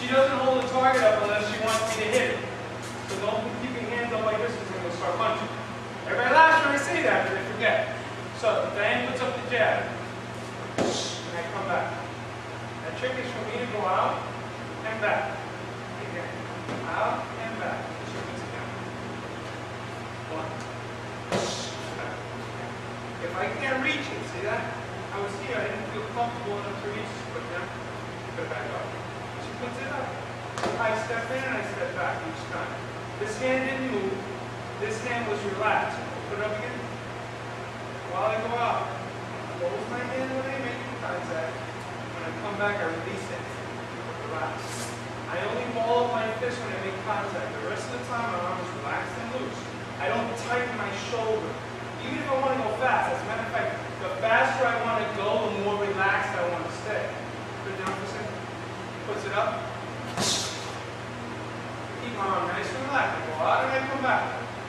She doesn't hold the target up unless she wants me to hit it. So don't keep your hands up like this because I'm going to start punching. Everybody laughs when I say that, but they forget. So Diane puts up the jab, and I come back. The trick is for me to go out and back. Again, out and back. She puts it down. One. Back. If I can't reach it, see that? I was here, I didn't feel comfortable enough to reach it, but now, put it back up. She puts it up. I step in and I step back each time. This hand didn't move. This hand was relaxed. Put it up again. While I go out, close my hand when I make contact. When I come back, I release it. Relax. I only ball up my fist when I make contact. The rest of the time, my arm is relaxed and loose. I don't tighten my shoulder. Even if I want to go fast, as a matter of fact, the faster I want to go, the more relaxed I want to stay. Put it down for a second. Puts it up. Keep my arm nice and relaxed. I go out and I come back.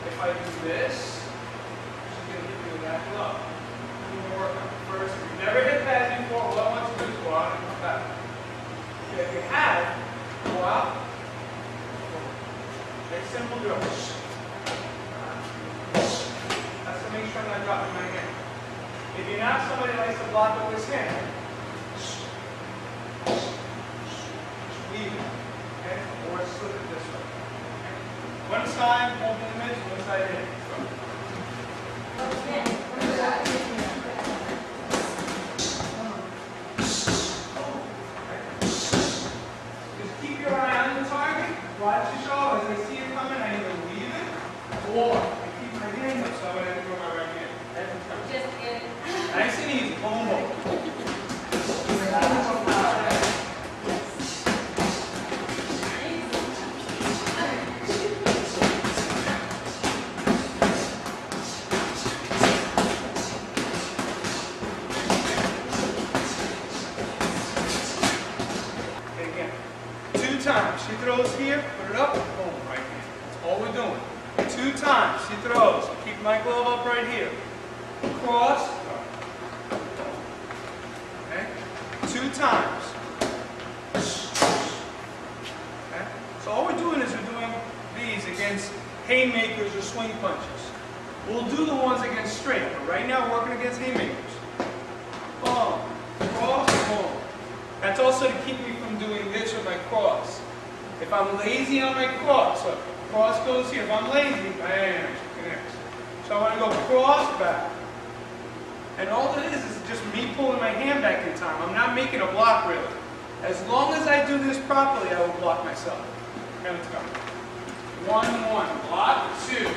If I do this, she's going to hit me with that glove. I'm going to work on it first. If you've never hit that before, all I want you to do is go out and come back. Okay, if you have, go out. Very simple drill. That's to make sure I'm not dropping my hand. If you're not somebody who likes to block with this hand, leave it. Okay? Or slip it this way. Okay? One side, hold the image, one side in. Just keep your eye on the target. Watch your shoulder. As I see it coming, I either leave it or I keep my hand up so I don't have to go my right hand. Just get it. Nice and easy. Boom, boom. She throws here, put it up, boom, right hand. That's all we're doing. 2 times, she throws. Keep my glove up right here. Cross. Okay? 2 times. Okay? So all we're doing is we're doing these against haymakers or swing punches. We'll do the ones against straight, but right now we're working against haymakers. Boom. Cross, boom. That's also to keep me from doing this with my cross. If I'm lazy on my cross, so cross goes here. If I'm lazy, bam, she connects. So I want to go cross back. And all it is just me pulling my hand back in time. I'm not making a block really. As long as I do this properly, I will block myself. Okay, let's go. 1, 1, block, 2.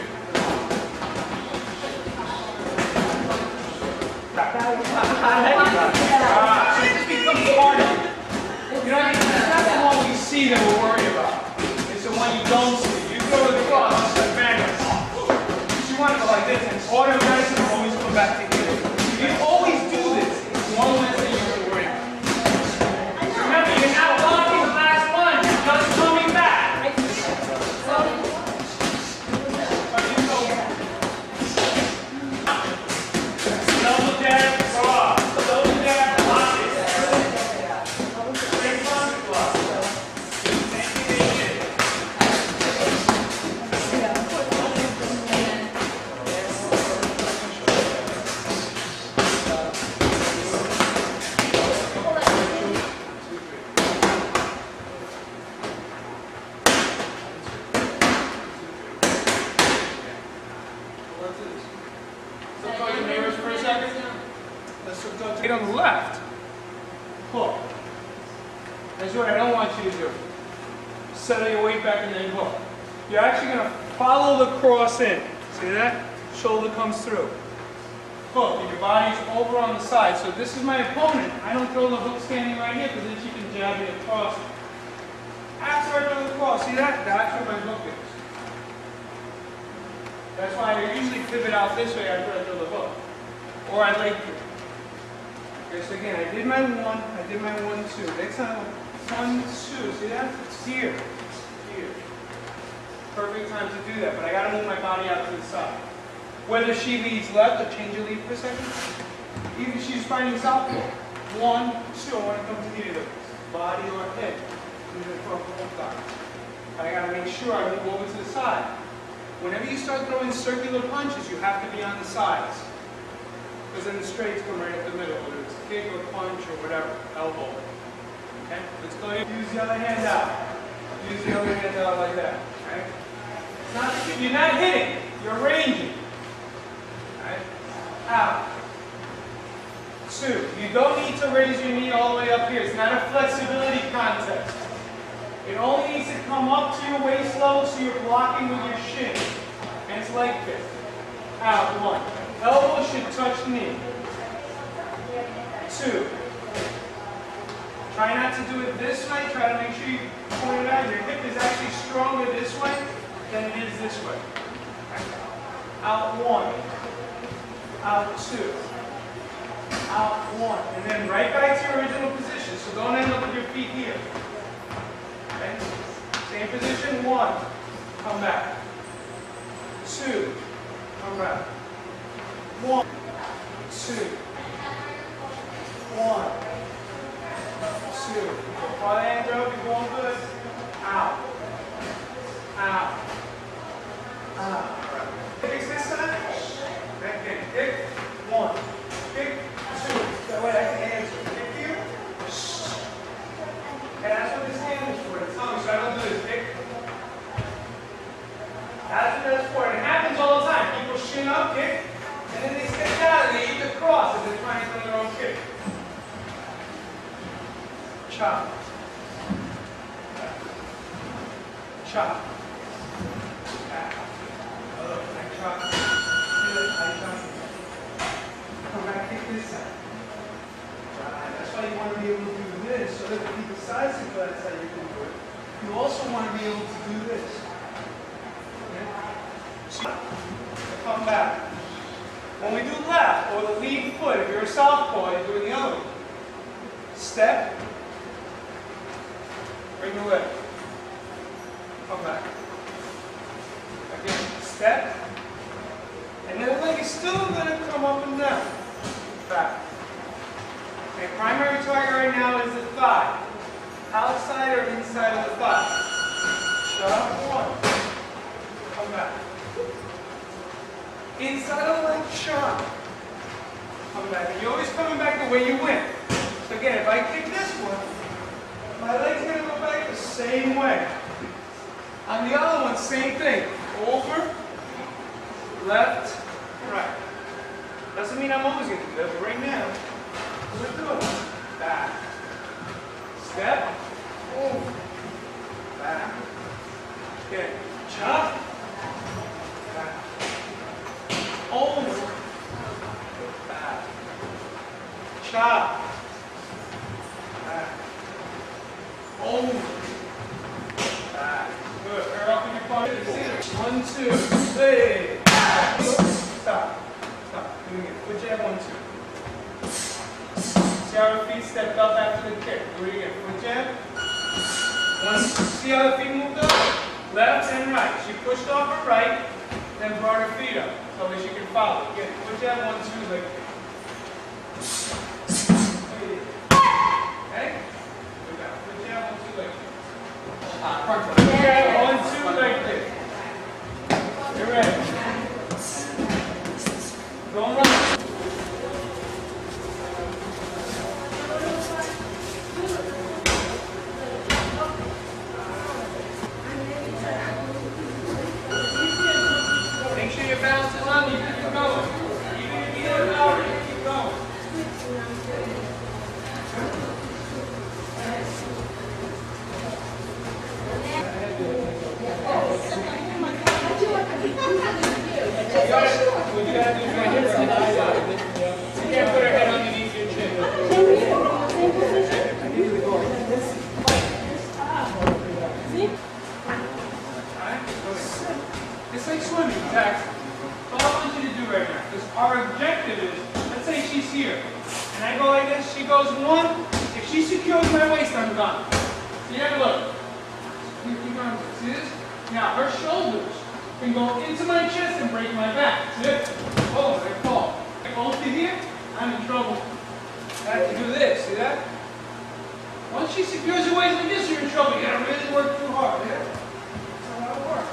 So it just becomes harder. You know, it's not the one we see that we're worried about. It's the one you don't see. You go to the cross, it's like madness. You want to go like this, and automatically always come back to here. If you always do this, it's one less thing you have to worry about. Remember, you're not blocking the last punch, you're just coming back. Double jab, cross. Double jab, block it. On the left, hook. That's what I don't want you to do. Settle your weight back and then hook. You're actually going to follow the cross in. See that? Shoulder comes through. Hook, and your body's over on the side. So this is my opponent. I don't throw the hook standing right here because then she can jab me across. After I throw the cross, see that? That's where my hook is. That's why I usually pivot out this way after I throw the hook. Or I leg kick. Okay, so again, I did my 1, I did my 1, 2. Next time, 1, 2. See that? It's here. It's here. Perfect time to do that, but I got to move my body out to the side. Whether she leads left or change your lead for a second. Even if she's fighting southpaw. 1, 2. I want to come to either body or head. But I gotta make sure I move over to the side. Whenever you start throwing circular punches, you have to be on the sides. Because then the straights come right up the middle, whether it's a kick or punch or whatever, elbow. Okay? Let's go ahead and use the other hand out. Use the other hand out like that. Okay? It's not that you're not hitting, you're ranging. Alright? Out. 2. You don't need to raise your knee all the way up here. It's not a flexibility contest. It only needs to come up to your waist level so you're blocking with your shin. And it's like this. Out. 1. Elbow should touch knee. 2. Try not to do it this way. Try to make sure you point it out. Your hip is actually stronger this way than it is this way. Out. 1. Out. 2. Out. 1. And then right back to your original position. So don't end up with your feet here. Okay? Same position. 1. Come back. 2. Come back. 1. 2. 1. 2. While the hands are up, you're going good. Out. Out. Out. Fix this side. Back in. Kick. 1. Kick. 2. That way I can answer. Kick here. And that's what this hand is for. Tell me so I don't do this. Kick. That's what that's for. And it happens all the time. People shin up, kick, and then they step down and they eat the cross as they're trying to throw their own kick. Chop. Chop. Back. I chop. I chop. Come back, kick this side. That's why you want to be able to do this, so that if you decide to go that side, you can do it. You also want to be able to do this. Okay? Come back. When we do left, or the lead foot, if you're a southpaw, you're doing the other one. Step. Bring your leg. Come back. Again, step. And then the leg is still going to come up and down. Back. Okay, primary target right now is the thigh. Outside or inside of the thigh. Shut up. 1. Come back. Inside of the leg, sharp. Come back. And you're always coming back the way you went. So again, if I kick this one, my leg's going to go back the same way. On the other one, same thing. Over, left, right. Doesn't mean I'm always going to do that, but right now, we're doing it. Back. Step. Over. Back. Again. Chop. Back. Over. Back. Chop. Back. Over. Back. Good. Curl up in your body. 1, 2, 3. Stop. Stop. Doing it. Foot jab. 1, 2. See how her feet stepped up after the kick. Do it again. Foot jab. 1. See how the feet moved up? Left and right. She pushed off her right, then brought her feet up. So that she can follow. Again. Foot jab. 1, 2. Like this. Okay? Foot jab. 1, 2. Like this. Foot jab. 1, 2. Like this. You're ready. Going right. Make sure your balance is on you. Keep going. Even if you get it over, keep going. What you gotta do is right here on the side. You can't put her head underneath your chin. It's like swimming, Jax. All I want you to do right now, because our objective is, let's say she's here, and I go like this, she goes 1, if she secures my waist, I'm gone. See, have a look. See this? Now, her shoulders can go into my chest and break my back. See it? Oh, I fall. If I fall to here, I'm in trouble. I have to do this, see that? Once she secures your waist like this, you're in trouble. You gotta really work too hard. Yeah? It's a lot of work.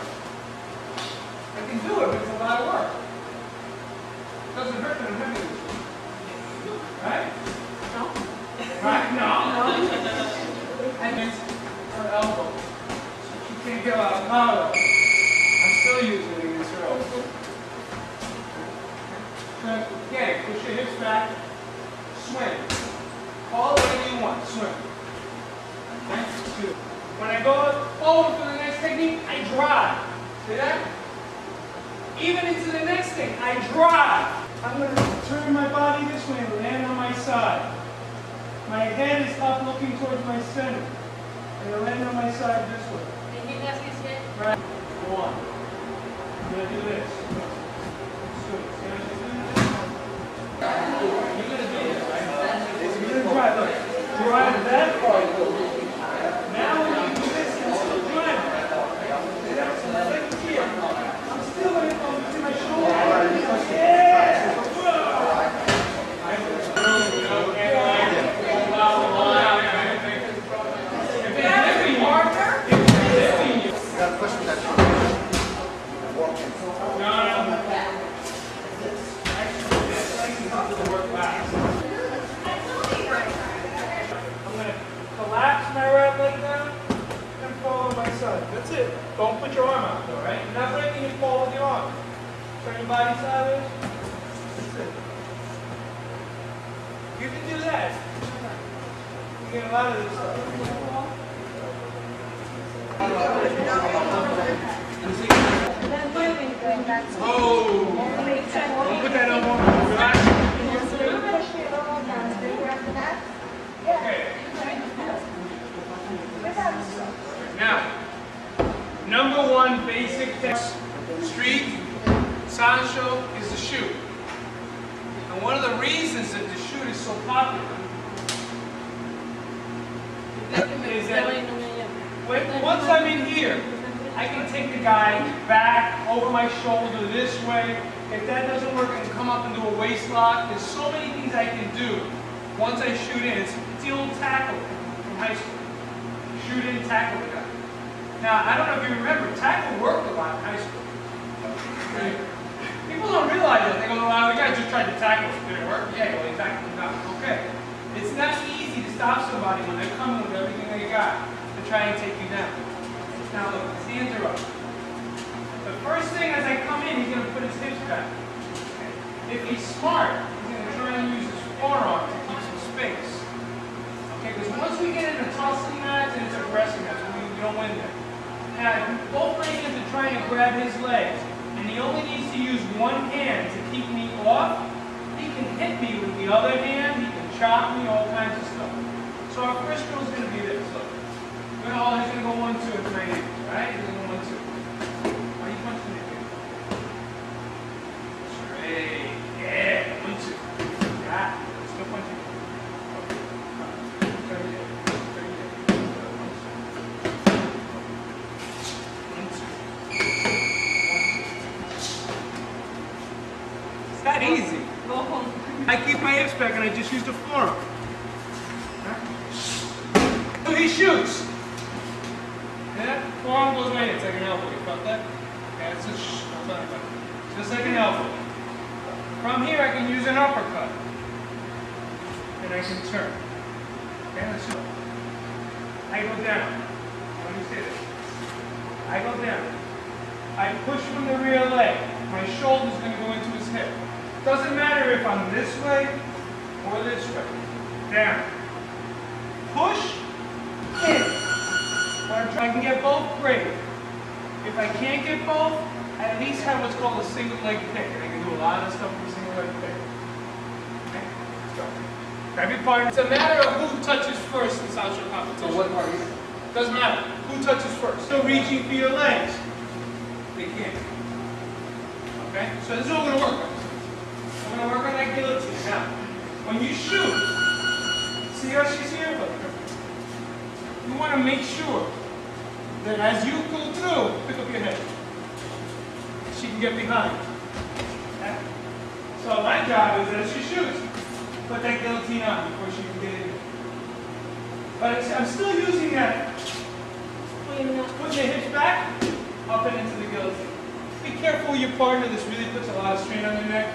I can do it, but it's a lot of work. It doesn't hurt that I'm heavy this way. Right? No. Right? No. And it's her elbow. She can't get out of power. I'm still using it against her elbow. Again, push your hips back. Swim. All the way you want. Swim. Okay? Good. When I go forward for the next technique, I drive. See that? Even into the next thing, I drive. I'm going to turn my body this way and land on my side. My head is up looking towards my center. And I land on my side this way. Right. One. I'm going to do this. You're going to do this, right? You're going to drive. Look. Drive that far. Now when you do this, I'm still driving. Like here. I'm still going to come to my shoulder. Yeah! That's it. Don't put your arm out, though, right? You're not breaking your fall with your arm. Turn your body sideways. That's it. You can do that. You get a lot of this stuff. Oh! Don't put that elbow on. Relax. Okay. Now, number one basic street Sancho is the shoot. And one of the reasons that the shoot is so popular is that once I'm in here, I can take the guy back, over my shoulder, this way. If that doesn't work, I can come up and do a waist lock. There's so many things I can do once I shoot in. It's the old tackle from high school. Shoot in, tackle the guy. Now, I don't know if you remember, tackle worked a lot in high school. Right? People don't realize that. They go, well, the guy just tried to tackle us. Did it work? Yeah, well, he tackled him out. Okay. It's not easy to stop somebody when they're coming with everything they got to try and take you down. Now, look, his hands are up. The first thing as I come in, he's going to put his hips back. Okay. If he's smart, he's going to try and use his forearm to keep some space. Okay, because once we get into tussling match and it's aggressive match, we don't win there. Now, both my hands are trying to grab his legs, and he only needs to use one hand to keep me off. He can hit me with the other hand, he can chop me, all kinds of stuff. So our first drill is going to be this. Look. He's going to go 1, 2 with my hands, right? He's going to go 1, 2. Why are you punching me again? Straight. Yeah. 1, 2. Got it. Still punching. That easy. I keep my hips back and I just use the forearm. So he shoots. Yeah? Forearm goes right in. It's like an elbow. You felt that? Yeah, it's just like an elbow. From here I can use an uppercut. And I can turn. Okay, let's shoot. I go down. Let me see this. I go down. I push from the rear leg. My shoulder's going to go into his hip. Doesn't matter if I'm this way or this way. Down. Push. In. If I can get both, great. If I can't get both, I at least have what's called a single leg pick. And I can do a lot of stuff with a single leg pick. Okay, let's go. Grab your partner. It's a matter of who touches first in Sancho competition. So what part is it? Doesn't matter. Who touches first? Still reaching for your legs. They can't. Okay? So this is what we're going to work on. We're going to work on that guillotine. Now, when you shoot, see how she's here? Look. You want to make sure that as you go through, pick up your head. She can get behind. Okay? So my job is as she shoots, put that guillotine on before she can get in. But I'm still using that. Put your hips back, up and into the guillotine. Be careful with your partner. This really puts a lot of strain on your neck.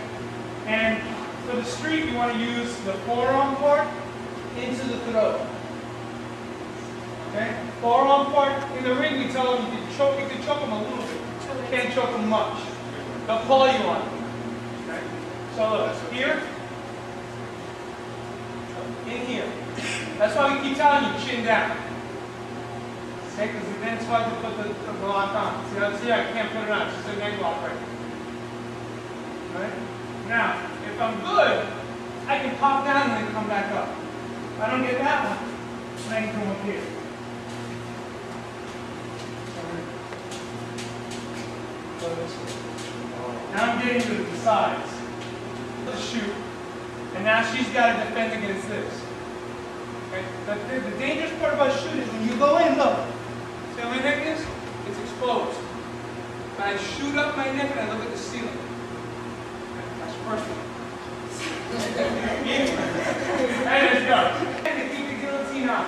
And for the street, you want to use the forearm part into the throat. Okay? Forearm part. In the ring, we tell them you can choke them a little bit. Can't choke them much. They'll call you on it. Okay? So look, here, in here. That's why we keep telling you, chin down. Okay, because then it's hard to put the lock on. See, I can't put it on. It's just a neck lock right here. Right? Now, if I'm good, I can pop down and then come back up. If I don't get that one, then I can come up here. Now I'm getting to the sides. Let's shoot. And now she's got to defend against this. Okay? The dangerous part about shooting is when you go in, look. See how my neck is? It's exposed. When I shoot up my neck and I look at the ceiling. That's the first one. And let's go. And keep the guillotine on.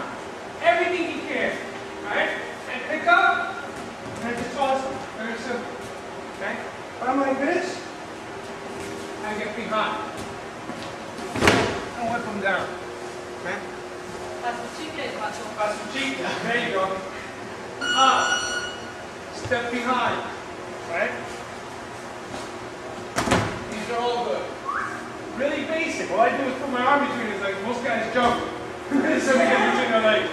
Everything you can. Right? And pick up. And just toss it. Very simple. Okay? When I'm like this, I get behind. And whip them down. Okay? Pasuchita. There you go. Up. Step behind. Right? These are all good. Really basic. All I do is put my arm between it. It's like most guys jump. So they get between their legs.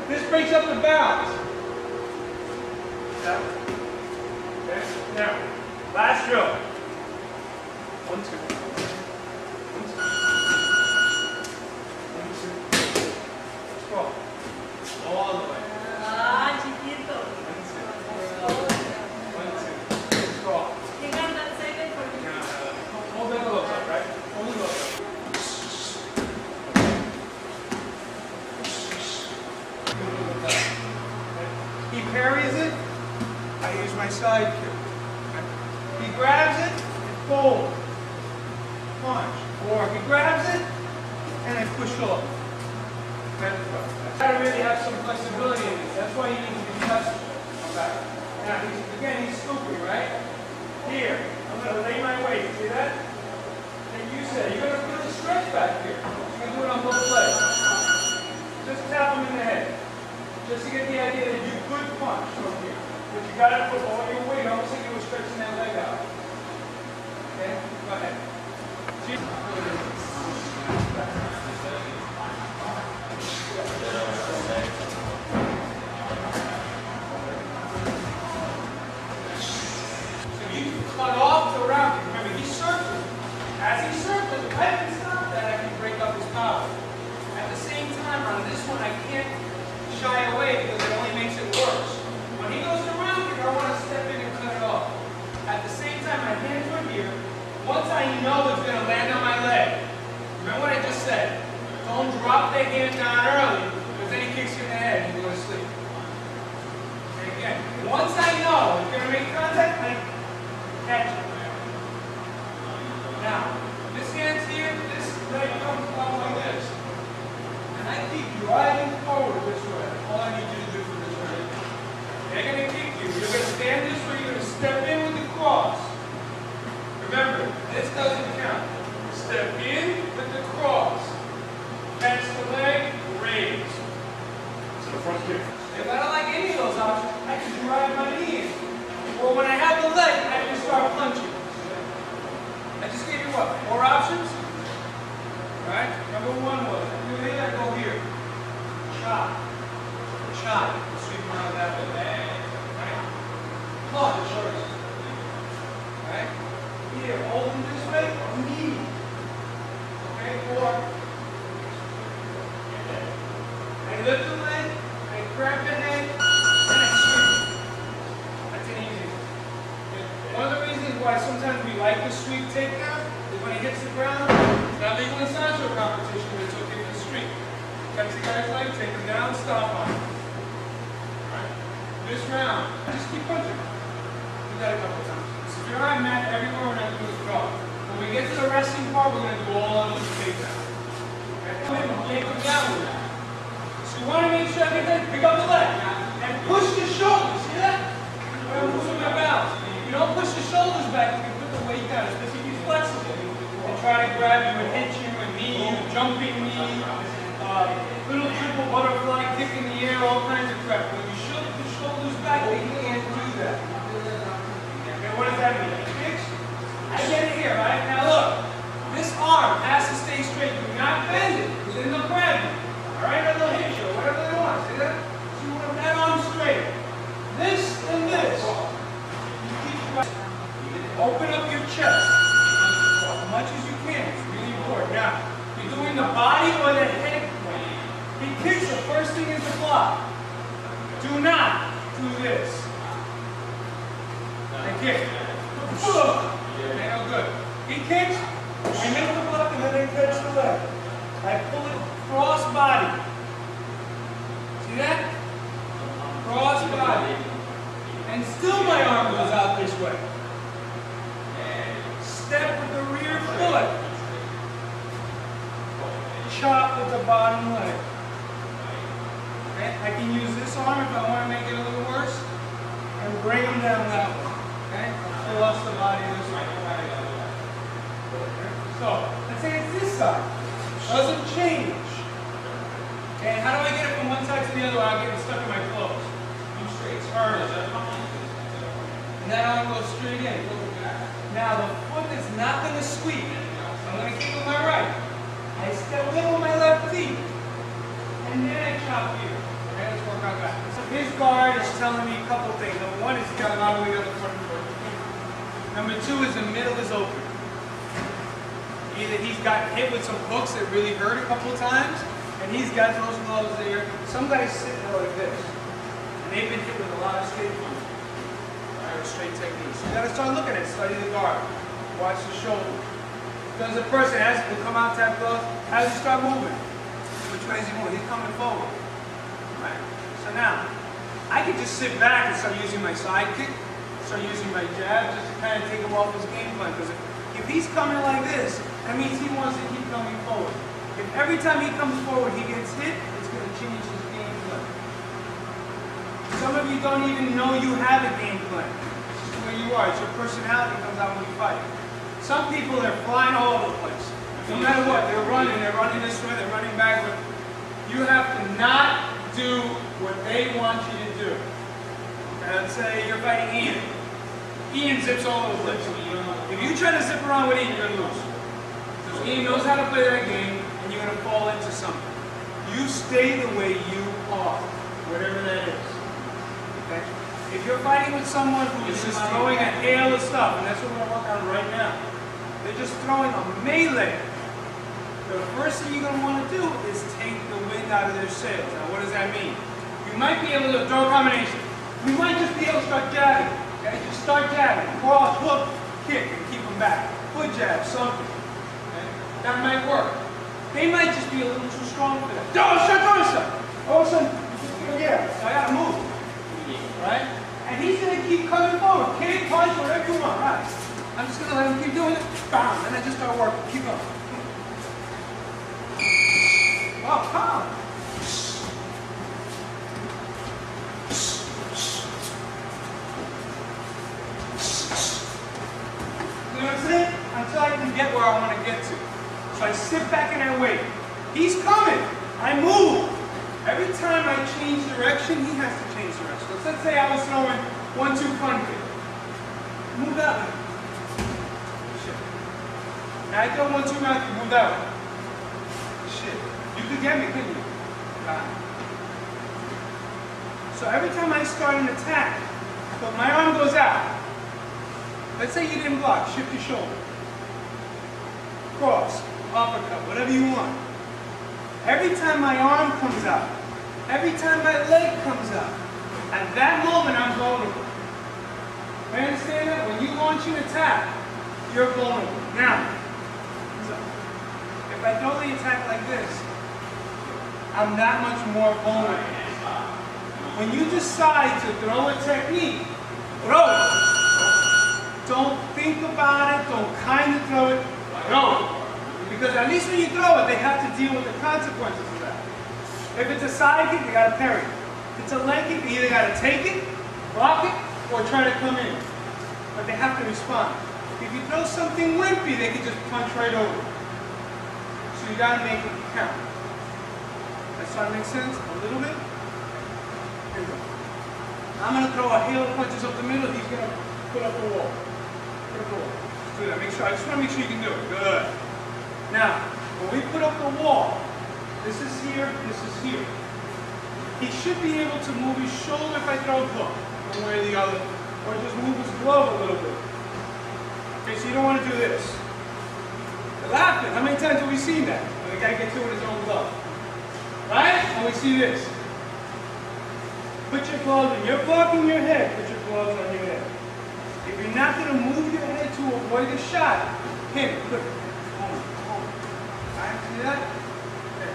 This breaks up the balance. Okay? Now, last drill. 1, 2. 1, 2. 1, 2. Scroll. All the way. 1, 2. Scroll. Hold that low up, right? Hold it low up. He parries it. I use my side kick. He grabs it and fold. Punch. Or he grabs it and I push off. Okay? I gotta really have some flexibility in this. That's why you need to be flexible. Okay? Now, he's scooping, right? Here, I'm going to lay my weight. See that? And you said, you're going to feel the stretch back here. You can do it on both legs. Just tap him in the head. Just to get the idea that you could punch from here. But you got to put all your weight, almost like you were stretching that leg out. Okay? Go ahead. Cut off the round. Remember, he's circling. As he circles, if I can stop that, I can break up his power. At the same time, on this one, I can't shy away because it only makes it worse. When he goes around here, I want to step in and cut it off. At the same time, my hands are here. Once I know it's going to land on my leg, remember what I just said? Don't drop the hand down early because then he kicks you in the head and you go to sleep. And again, once I know it's going to make contact, I catch it. Now, this hand's here, this leg comes out like this. And I keep driving forward this way. All I need you to do for this way. They're going to kick you. You're going to stand this way, you're going to step in with the cross. Remember, this doesn't count. Step in with the cross. Catch the leg, raise. So the front kick. If I don't like any of those options, I can drive my knee in. Or when I have the leg, I can start punching. I just gave you what? 4 options? Alright? Number 1 was, you hit that, go here. Chop. Chop. Sweep around that way. Right? Punch. Right? Here, hold him this way, knee. Okay? Or I lift the leg, I grab the head, and I sweep. That's an easy one. One of the reasons why sometimes we like the sweep takedown is when he hits the ground, it's not legal in Sancho competition, but it's okay for the street. Catch the guy's leg, take him down, stop on him. Alright? This round, just keep punching. Do that a couple times. So if you're on mat everywhere, we're not doing the draw. When we get to the wrestling part, we're going to do all of those takedowns. Okay? Yank them down. So you want to make sure everything, pick up the leg and push the shoulders. See that? I'm losing my balance. You don't push the shoulders back, you can put the weight down, especially if he's flexible. And try to grab you and hit you and knee you, jumping knee, little triple butterfly, kick in the air, all kinds of crap. When you shove the shoulders back, they can't do that. Okay, what does that mean? Kicks? I get it here, right? Now look, this arm has to stay straight. Do not bend it, because then they'll grab you. Alright, or they'll hit you, or whatever they want. See that? So you want that arm straight. This and this. You keep right. Open up your chest as much as you can. It's really important. Now, you're doing the body or the head. He kicks, the first thing is the block. Do not do this. And kick. Okay, no good. He kicks, I make the block, and then I catch the leg. I pull it cross body. See that? Cross body. And still my arm goes out this way. Step with the rear foot. Chop with the bottom leg. Okay? I can use this arm if I want to make it a little worse. And bring them down that way. Okay? Plus the body this way. So, let's say it's this side. Doesn't change. Okay, how do I get it from one side to the other without getting stuck in my clothes? You straight turn. And that arm goes straight in. Now the foot is not going to sweep. I'm going to kick with my right. I step in with my left feet. And then I chop here. Okay, let's work on that. So his guard is telling me a couple things. Number one is he's got a lot of weight on the front foot. Number two is the middle is open. Either he's got hit with some hooks that really hurt a couple of times, and he's got those gloves there. Some guys sit there like this, and they've been hit with a lot of straight punches, or straight techniques. You gotta start looking at it, study the guard, watch the shoulder. Does a person, as he come out tap gloves, how does he start moving? Which way is he moving? He's coming forward. Right. So now, I can just sit back and start using my side kick, start using my jab, just to kind of take him off his game plan. Because if he's coming like this, that means he wants to keep coming forward. If every time he comes forward he gets hit, it's going to change his game plan. Some of you don't even know you have a game plan. It's just where you are. It's your personality that comes out when you fight. Some people, they're flying all over the place. No matter what, they're running this way, they're running backward. You have to not do what they want you to do. And let's say you're fighting Ian. Ian zips all over the place. If you try to zip around with Ian, you're going to lose. So Ian knows how to play that game, and you're going to fall into something. You stay the way you are, whatever that is. Okay? If you're fighting with someone who is just throwing a hail of stuff, and that's what we're going to work on right now, they're just throwing a melee. The first thing you're going to want to do is take the wind out of their sails. Now, what does that mean? You might be able to throw a combination. You might just be able to start jabbing. Okay? Just start jabbing. Cross, hook, kick, and keep them back. Foot jab, something. Okay? That might work. They might just be a little too strong for that. Don't shut down yourself. All of a sudden, yeah, I got to move. Right? And he's going to keep coming forward. Kick, punch, whatever you want. Right? I'm just going to let him keep doing it. Bam. And I just start working. Keep going. Oh, calm. You know what I'm saying? Until I can get where I want to get to. So I sit back and I wait. He's coming. I move. Every time I change direction, he has to change direction. So let's say I was throwing 1-2 front kick. Move that way. Shit. Now I throw 1-2 round kick. Move that way. Shit. You could get me, couldn't you? So every time I start an attack, but my arm goes out. Let's say you didn't block. Shift your shoulder. Cross. Uppercut. Whatever you want. Every time my arm comes out, every time my leg comes out, at that moment I'm vulnerable. You understand that? When you launch an attack, you're vulnerable. Now, if I throw the attack like this, I'm that much more vulnerable. When you decide to throw a technique, throw it. Don't think about it, don't kind of throw it, throw it. Because at at least when you throw it, they have to deal with the consequences of that. If it's a side kick, they got to parry. If it's a leg kick, they either got to take it, block it, or try to come in. But they have to respond. If you throw something wimpy, they can just punch right over. So you got to make it count. Does that make sense? A little bit? Here we go. I'm going to throw a hail of punches up the middle. He's going to put up the wall. Put up the wall. Let's do that. Make sure. I just want to make sure you can do it. Good. Now, when we put up the wall, this is here, this is here. He should be able to move his shoulder if I throw a hook, one way or the other, or just move his glove a little bit. Okay, so you don't want to do this. You're laughing. How many times have we seen that? When the guy gets it with his own glove. Right? And we see this. Put your gloves in. You're blocking your head. Put your gloves on your head. If you're not going to move your head to avoid the shot, hit it. Quick. See that? Okay.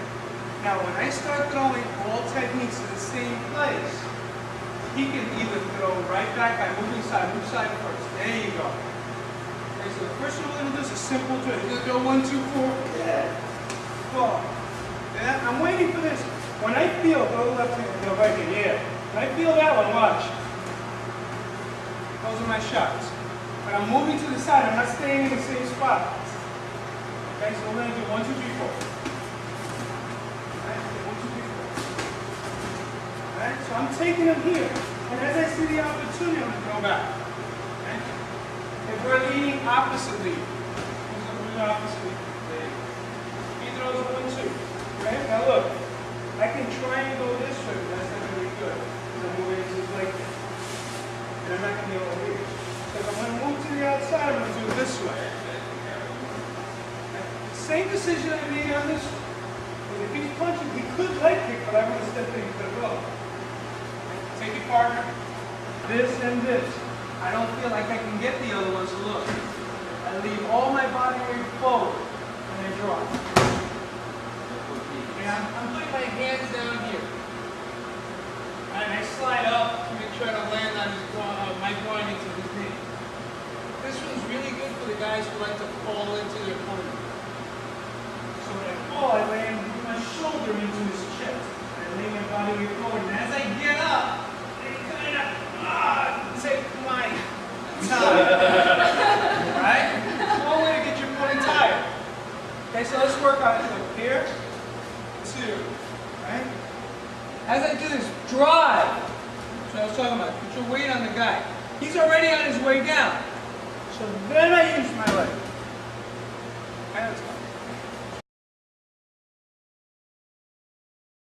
Now when I start throwing all techniques to the same place, he can either throw right back by moving side, move side first. There you go. Okay, so the first one we're going to do is a simple drill. You're going to go 1, 2, 4. Yeah. 4. Yeah. I'm waiting for this. When I feel, go left hand, go right here. Yeah. When I feel that one, watch. Those are my shots. But I'm moving to the side. I'm not staying in the same spot. Okay, so we're going to do 1, 2, 3, 4. Alright, 1, 2, 3, 4. Alright, so I'm taking them here. And as I see the opportunity, I'm going to throw back. Okay? If we're leaning oppositely, he throws 1, 2. Okay, now look. I can try and go this way, but that's not going to be good. Because I'm moving into his leg kick. And I'm not going to be over here. So if I'm going to move to the outside, I'm going to do it this way. Same decision I made on this one. Because if he's punching, he could leg kick, but I want to step in to the glove. Take your partner, this and this. I don't feel like I can get the other ones to look. I leave all my body weight forward, and I drop. And I'm putting my hands down here. And I slide up to make sure I don't land on my groin into his knee. This one's really good for the guys who like to fall into their opponent. So when I fall, I land my shoulder into his chest. I lay my body weight forward. And as I get up, I kind of take my time. Right? It's one way to get your opponent tired. Okay, so let's work on it. Look, here, 2. Right? As I do this, drive. That's what I was talking about. Put your weight on the guy. He's already on his way down. So then I use my leg. Okay, let's go.